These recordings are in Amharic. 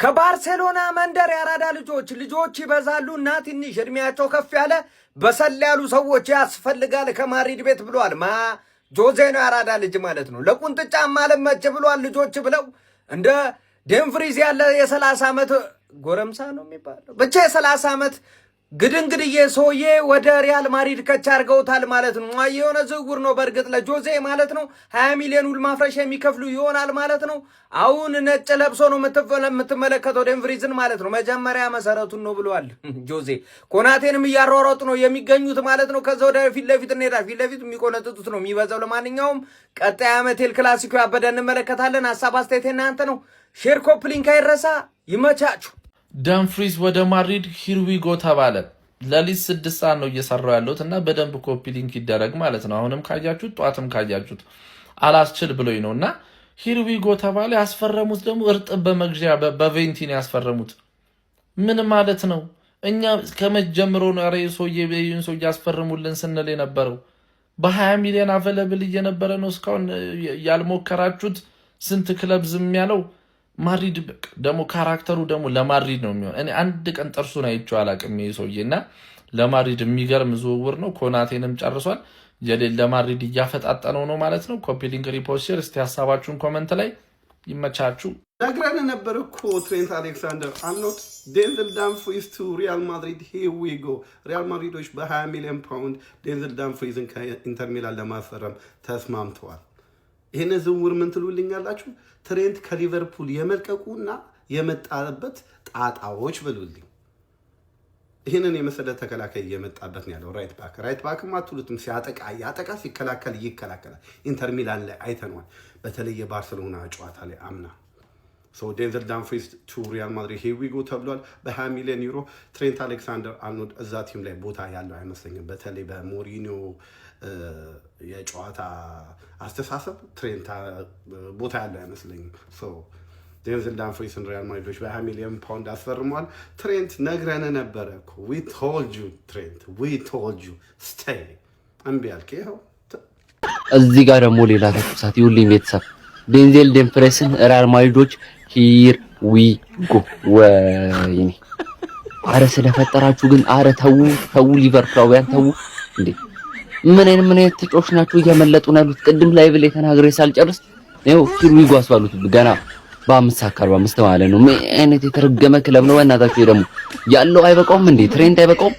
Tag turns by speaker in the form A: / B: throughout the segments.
A: ከባርሴሎና መንደር ያራዳ ልጆች ይበዛሉና ትንሽ እድሜያቸው ከፍ ያለ በሰል ያሉ ሰዎች ያስፈልጋል ከማድሪድ ቤት ብሏል። ጆዜ ነው ያራዳ ልጅ ማለት ነው። ለቁንጥጫ ማለመች ብሏል። ልጆች ብለው እንደ ዴምፍሪዝ ያለ የ30 ዓመት ጎረምሳ ነው የሚባለው ብቻ የ30 ዓመት ግድንግድዬ ሰውዬ ወደ ሪያል ማድሪድ ከቻ አድርገውታል ማለት ነው። የሆነ ዝውውር ነው በእርግጥ ለጆዜ ማለት ነው። 20 ሚሊዮን ውል ማፍረሻ የሚከፍሉ ይሆናል ማለት ነው። አሁን ነጭ ለብሶ ነው የምትመለከተው ዴምፍሪዝን ማለት ነው። መጀመሪያ መሰረቱን ነው ብለዋል ጆዜ። ኮናቴንም እያሯሯጡ ነው የሚገኙት ማለት ነው። ከዛ ወደ ፊት ለፊት እንሄዳለን። ፊት ለፊት የሚቆነጥጡት ነው የሚበዛው። ለማንኛውም ቀጣይ ዓመት ኤል ክላሲኮ ያበደ እንመለከታለን። ሀሳብ አስተያየት እናንተ ነው። ሼር ኮፕሊንክ አይረሳ። ይመቻችሁ።
B: ዳምፍሪዝ ወደ ማድሪድ ሂርዊጎ ተባለ። ለሊት 6 ሰዓት ነው እየሰራው ያለሁት እና በደንብ ኮፒ ሊንክ ይደረግ ማለት ነው። አሁንም ካያችሁት ጧትም ካያችሁት አላስችል ብሎኝ ነው እና ሂርዊጎ ተባለ። ያስፈረሙት ደግሞ እርጥብ በመግዣ በቬንቲን ያስፈረሙት ምን ማለት ነው? እኛ ከመጀመሩ ነው ሰውዬ ያስፈርሙልን ስንል የነበረው በ20 ሚሊዮን አቬለብል እየነበረ ነው። እስካሁን ያልሞከራችሁት ስንት ክለብ ዝም ያለው ማድሪድ ደግሞ ካራክተሩ ደግሞ ለማድሪድ ነው የሚሆን። እኔ አንድ ቀን ጥርሱን አይቼው አላውቅም ይሄ ሰውዬና ለማድሪድ የሚገርም ዝውውር ነው። ኮናቴንም ጨርሷል። የሌለ ለማድሪድ እያፈጣጠነው ነው ማለት ነው። ኮፒ ሊንክ ሪፖስት ሼር። እስቲ ሐሳባችሁን ኮሜንት ላይ ይመቻችሁ።
C: ነግረን ነበር እኮ ትሬንት አሌክሳንደር አርኖልድ ዴንዘል ዳምፍሪዝ ቱ ሪያል ማድሪድ ሂር ዊ ጎ። ሪያል ማድሪዶች በ20 ሚሊዮን ፓውንድ ዴንዘል ዳምፍሪዝን ከኢንተር ሚላን ለማስፈረም ተስማምተዋል። ይህን ዝውውር ምን ትሉልኛላችሁ? ትሬንት ከሊቨርፑል የመልቀቁና የመጣበት ጣጣዎች ብሉልኝ። ይህንን የመሰለ ተከላካይ እየመጣበት ነው ያለው። ራይት ባክም አትሉትም። ሲያጠቃ ሲከላከል ይከላከላል። ኢንተር ሚላን ላይ አይተነዋል። በተለይ የባርሰሎና ጨዋታ ላይ አምና ዴንዘል ዳምፍሪዝ ቱ ሪያል ማድሪድ ሂር ዊ ጎ ተብሏል። በ20 ሚሊዮን ዩሮ ትሬንት አሌክሳንደር አርኖልድ እዛ ቲም ላይ ቦታ ያለው አይመስለኝም። በተለይ በሞሪኒዮ የጨዋታ አስተሳሰብ ትሬንት ቦታ ያለው አይመስለኝም። ዴንዘል ዳምፍሪዝን ሪያል ማድሪዶች በ20 ሚሊዮን ፓውንድ አስፈርመዋል። ትሬንት ነግረን ነበረ እኮ ዊ ቶልድ ዩ ትሬንት ዊ ቶልድ ዩ ስቴይ እምቢ አልክ። ይኸው
D: እዚህ ጋር ደግሞ ሌላ ተኩሳት ይውልኝ ቤተሰብ ዴንዘል ዳምፍሪዝን ሪያል ማድሪዶች ሂር ዊ ጎ። ወይኔ አረ ስለፈጠራችሁ ግን አረ ተው ሊቨርፑላውያን ተው እንዴ! ምን አይነት ተጫዋቾች ናቸው እያመለጡ ነው ያሉት? ቅድም ላይ ብለ ተናግሬ ሳልጨርስ ነው ሂር ዊ ጎ አስባሉት ገና በ5:45 ማለት ነው። ምን አይነት የተረገመ ክለብ ነው እናታችሁ! ደግሞ ያለው አይበቃውም እንዴ? ትሬንት አይበቃውም?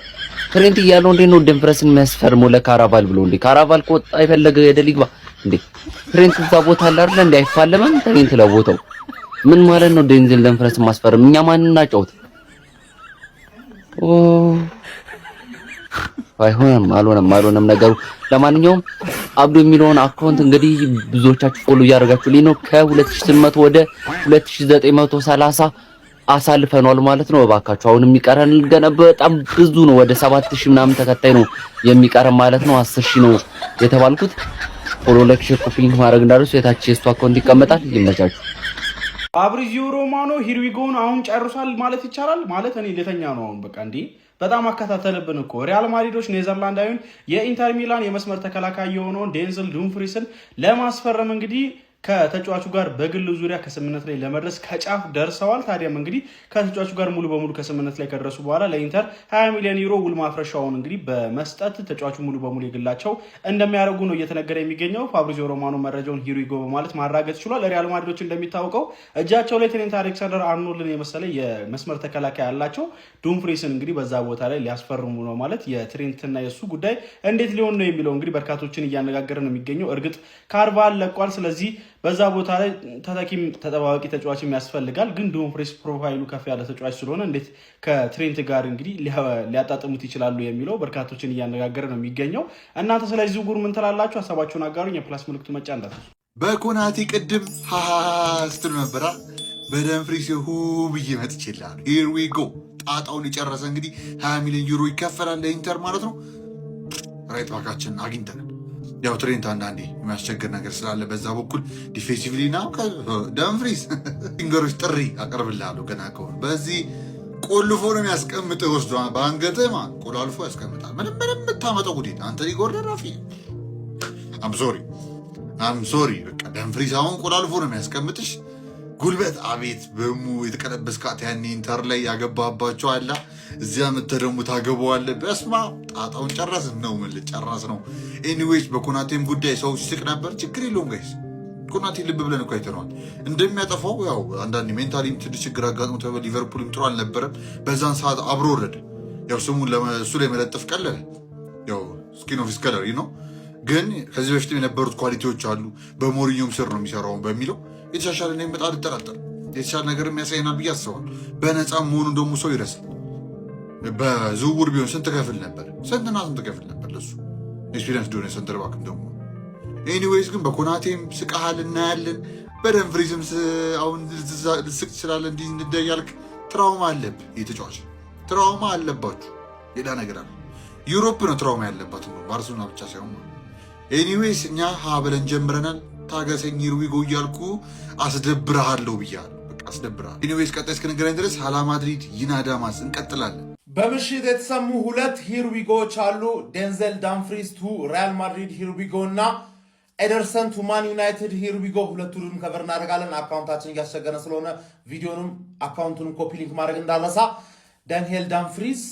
D: ትሬንት እያለው እንዴ ነው ዴምፍሪዝን የሚያስፈርመው ለካራቫል ብሎ እንዴ? ካራቫል ከወጣ አይፈለገ የደሊግባ እንዴ? ትሬንት እዛ ቦታ አለ አይደል እንዴ? አይፋለምም ትሬንት ለቦታው ምን ማለት ነው? ዴንዘል ዳምፍሪዝን ማስፈረም እኛ ማን እናጫውት? አልሆነም ነገሩ። ለማንኛውም አብዱ የሚለውን አካውንት እንግዲህ ብዙዎቻችሁ ፎሎ እያደረጋችሁልኝ ነው። ከ2800 ወደ 2930 አሳልፈናል ማለት ነው። እባካችሁ አሁን የሚቀረን ገና በጣም ብዙ ነው። ወደ 7000 ምናምን ተከታይ ነው የሚቀረን ማለት ነው። 10000 ነው የተባልኩት። ፎሎ ላይክ ሼር ኮፒ ሊንክ ማድረግ እንዳትረሱ። የታች የሱ አካውንት ይቀመጣል። ይመቻችሁ።
E: ፋብሪዚዮ ሮማኖ ሂር ዊ ጎን አሁን ጨርሷል ማለት ይቻላል። ማለት እኔ ለተኛ ነው አሁን በቃ እንዴ በጣም አከታተለብን እኮ ሪያል ማድሪዶች ኔዘርላንዳዊውን የኢንተር ሚላን የመስመር ተከላካይ የሆነውን ዴንዘል ዳምፍሪዝን ለማስፈረም እንግዲህ ከተጫዋቹ ጋር በግል ዙሪያ ከስምምነት ላይ ለመድረስ ከጫፍ ደርሰዋል። ታዲያም እንግዲህ ከተጫዋቹ ጋር ሙሉ በሙሉ ከስምምነት ላይ ከደረሱ በኋላ ለኢንተር 20 ሚሊዮን ዩሮ ውል ማፍረሻውን እንግዲህ በመስጠት ተጫዋቹ ሙሉ በሙሉ የግላቸው እንደሚያደርጉ ነው እየተነገረ የሚገኘው። ፋብሪዚዮ ሮማኖ መረጃውን ሂር ዊ ጎ በማለት ማራገጥ ችሏል። ሪያል ማድሪዶች እንደሚታወቀው እጃቸው ላይ ትሬንት አሌክሳንደር አርኖልድን የመሰለ የመስመር ተከላካይ ያላቸው ዳምፍሪዝን እንግዲህ በዛ ቦታ ላይ ሊያስፈርሙ ነው ማለት የትሬንትና የሱ ጉዳይ እንዴት ሊሆን ነው የሚለው እንግዲህ በርካቶችን እያነጋገረ ነው የሚገኘው። እርግጥ ካርቫል ለቋል። ስለዚህ በዛ ቦታ ላይ ተተኪም ተጠባባቂ ተጫዋችም ያስፈልጋል። ግን ዳምፍሪዝ ፕሮፋይሉ ከፍ ያለ ተጫዋች ስለሆነ እንዴት ከትሬንት ጋር እንግዲህ ሊያጣጥሙት ይችላሉ የሚለው በርካቶችን እያነጋገረ ነው የሚገኘው። እናንተ ስለዚህ ዝውውር ምን ትላላችሁ? ሀሳባችሁን አጋሩኝ። የፕላስ ምልክቱ መጫ እንዳትረሱ።
F: በኮናቴ ቅድም ስትሉ ነበራ። በዳምፍሪዝ ብዬ መጥቼልሃለሁ። ሂር ዊ ጎ ጣጣውን የጨረሰ እንግዲህ 20 ሚሊዮን ዩሮ ይከፈላል ለኢንተር ማለት ነው። ራይት ባካችን አግኝተናል። ያው ትሬንት አንዳንዴ የሚያስቸግር ነገር ስላለ በዛ በኩል ዲፌንሲቭሊ ና ዳምፍሪዝ ፊንገሮች ጥሪ አቀርብልሃለሁ። ገና ከሆነ በዚህ ቆልፎ ነው የሚያስቀምጥ ወስዶ በአንገትህ ቆላልፎ ያስቀምጣል። ምንም የምታመጠው ጉዴት አንተ ሊጎርደ ራፊ አም ሶሪ በቃ ዳምፍሪዝ አሁን ቆላልፎ ነው የሚያስቀምጥሽ። ጉልበት አቤት በሙ የተቀለበስካት ያኔ ኢንተር ላይ ያገባባቸው አላ እዚያ ምተደሙ ታገባዋለ። በስማ ጣጣውን ጨረስን ነው ጨረስ ነው። ኤኒዌይስ በኮናቴም ጉዳይ ሰው ሲስቅ ነበር። ችግር የለውም ጋይስ። ኮናቴ ልብ ብለን እኮ አይተነዋል እንደሚያጠፋው። ያው አንዳንድ ሜንታሊም ትንሽ ችግር አጋጥሞት ሊቨርፑልም ጥሩ አልነበረም። በዛን ሰዓት አብሮ ወረደ። ያው ስሙን እሱ ላይ መለጠፍ ቀለለ። ያው ስኪን ኦፍ ሂዝ ከለር ነው። ግን ከዚህ በፊት የነበሩት ኳሊቲዎች አሉ። በሞሪኞም ስር ነው የሚሰራው በሚለው የተሻሻለ ነው የሚመጣ አልጠራጠር። የተሻለ ነገር የሚያሳየናል ብዬ አስባለሁ። በነፃ መሆኑን ደግሞ ሰው ይረሳል። በዝውውር ቢሆን ስንት ከፍል ነበር? ስንትና ስንት ከፍል ነበር ለሱ ኤክስፒሪየንስ ዶነ ሰንተር ባክም ደግሞ። ኤኒዌይስ ግን በኮናቴም ስቃሃል እናያለን። በደንፍሪዝም አሁን ልስቅ ትችላለህ። እንዲህ እንደያልክ ትራውማ አለብህ። የተጫዋች ትራውማ አለባችሁ። ሌላ ነገር አለ። ዩሮፕ ነው ትራውማ ያለባት ነው፣ ባርሴሎና ብቻ ሳይሆን። ኤኒዌይስ እኛ ብለን ጀምረናል። ታገሰኝ ሂርዊጎ እያልኩ አስደብረሃለሁ ብያለሁ። በቃ አስደብረሃል። ኤኒዌይስ ቀጣይ እስክንገናኝ ድረስ ሀላ ማድሪድ ይናዳማስ እንቀጥላለን።
B: በምሽት የተሰሙ ሁለት ሂርዊጎዎች አሉ። ዴንዘል ዳምፍሪስ ቱ ሪያል ማድሪድ ሂርዊጎ እና ኤደርሰን ቱ ማን ዩናይትድ ሂርዊጎ። ሁለቱንም ከቨር እናደርጋለን። አካውንታችን እያስቸገረ ስለሆነ ቪዲዮንም አካውንቱንም ኮፒ ሊንክ ማድረግ እንዳለሳ። ዳንኤል ዳምፍሪስ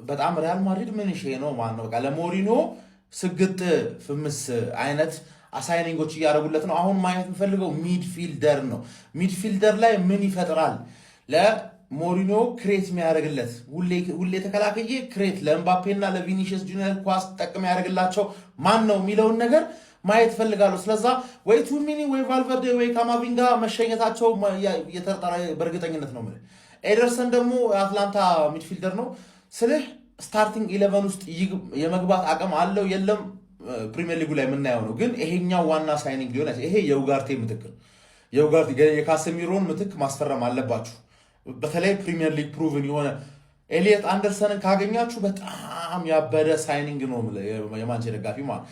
B: በጣም ሪያል ማድሪድ ምን ሼ ነው ማን ነው በቃ ለሞሪኖ ስግጥ ፍምስ አይነት አሳይኒንጎች እያደረጉለት ነው። አሁን ማየት የምፈልገው ሚድፊልደር ነው። ሚድፊልደር ላይ ምን ይፈጥራል ለሞሪኖ ክሬት የሚያደርግለት? ሁሌ ተከላካይ ክሬት ለኤምባፔና ለቪኒሺየስ ጁኒየር ኳስ ጠቅም ያደርግላቸው ማን ነው የሚለውን ነገር ማየት ፈልጋለሁ። ስለዛ ወይ ቱሚኒ ወይ ቫልቨርዴ ወይ ካማቪንጋ መሸኘታቸው የተጠራ በእርግጠኝነት ነው ማለት። ኤደርሰን ደግሞ የአትላንታ ሚድፊልደር ነው ስልህ ስታርቲንግ 11 ውስጥ የመግባት አቅም አለው የለም ፕሪሚየር ሊጉ ላይ የምናየው ነው። ግን ይሄኛው ዋና ሳይኒንግ ሊሆን ይሄ የኡጋርቴ ምትክ ነው። የኡጋርቴ የካሴሚሮን ምትክ ማስፈረም አለባችሁ። በተለይ ፕሪሚየር ሊግ ፕሩቭን የሆነ ኤሊየት አንደርሰንን ካገኛችሁ በጣም ያበደ ሳይኒንግ ነው የማንቼ ደጋፊ ማለት።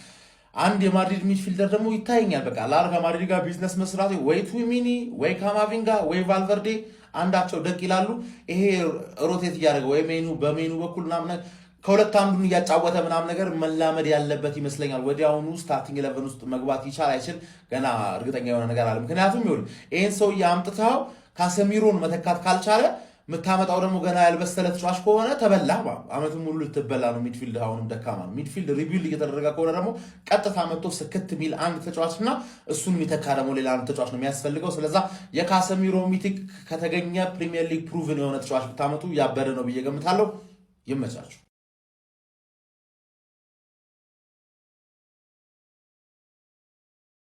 B: አንድ የማድሪድ ሚድፊልደር ደግሞ ይታየኛል በቃ ላርጋ ማድሪድ ጋር ቢዝነስ መስራት ወይ ቱሚኒ ወይ ካማቪንጋ ወይ ቫልቨርዴ አንዳቸው ደቅ ይላሉ። ይሄ ሮቴት እያደረገ ወይ በሜኑ በኩል ምናምን ከሁለት አንዱን እያጫወተ ምናምን ነገር መላመድ ያለበት ይመስለኛል። ወዲያውኑ ስታርቲንግ 11 ውስጥ መግባት ይቻል አይችል ገና እርግጠኛ የሆነ ነገር አለ። ምክንያቱም ይሁን ይህን ሰው አምጥተው ካሰሚሮን መተካት ካልቻለ የምታመጣው ደግሞ ገና ያልበሰለ ተጫዋች ከሆነ ተበላ። አመቱን ሙሉ ልትበላ ነው። ሚድፊልድ አሁንም ደካማ ነው። ሚድፊልድ ሪቢልድ እየተደረገ ከሆነ ደግሞ ቀጥታ መጥቶ ስክት ሚል አንድ ተጫዋችና እሱን የሚተካ ደግሞ ሌላ አንድ ተጫዋች ነው የሚያስፈልገው። ስለዛ የካሰሚሮ ሚቲክ ከተገኘ ፕሪሚየር ሊግ ፕሩቭን የሆነ ተጫዋች ብታመጡ ያበደ ነው ብዬ ገምታለሁ። ይመቻችሁ።